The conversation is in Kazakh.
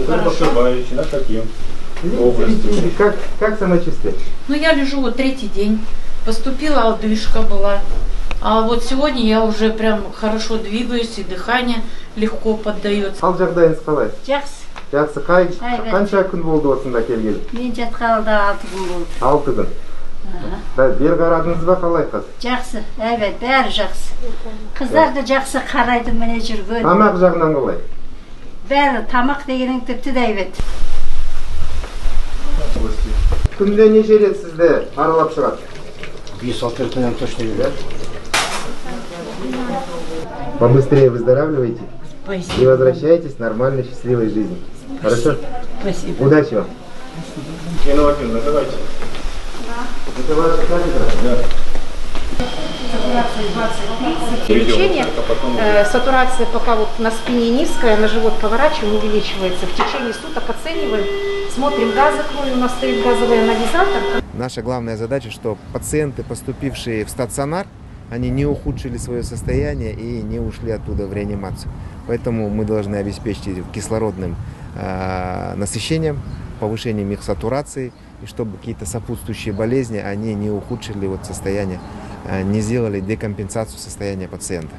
Ошибаетесь, на каким? Области. Как самочувствие? Ну, я лежу вот третий день. Поступила одышка была. А вот сегодня я уже прям хорошо двигаюсь, и дыхание легко поддается. Ал жағдайыңыз қалай? Жақсы. Жақсы. Қанша күн болды осында келгелі? Мен жатқалы да 6 күн болды. 6 күн. Бер қарадыңыз ба қалай қыз? Жақсы, evet, бәрі жақсы. Қыздар да жақсы қарайды міне жүрген. Тамақ жағынан қалай? Бәрі тамақ дегенің тіпті де evet. Күнде неше рет сізді аралап шығады? 5-6 рет точно келеді. Побыстрее выздоравливайте и Спасибо. возвращайтесь к нормальной, счастливой жизни. Хорошо? Спасибо. Удачи вам. Инна Владимировна, давайте. Это ваша кафедра? Лечение, сатурация пока вот на спине низкая, на живот поворачиваем, увеличивается. В течение суток оцениваем, смотрим газы крови, у нас стоит газовый анализатор. Наша главная задача, что пациенты, поступившие в стационар, они не ухудшили свое состояние и не ушли оттуда в реанимацию. Поэтому мы должны обеспечить их кислородным насыщением, повышением их сатурации, и чтобы какие-то сопутствующие болезни, они не ухудшили вот состояние, не сделали декомпенсацию состояния пациента.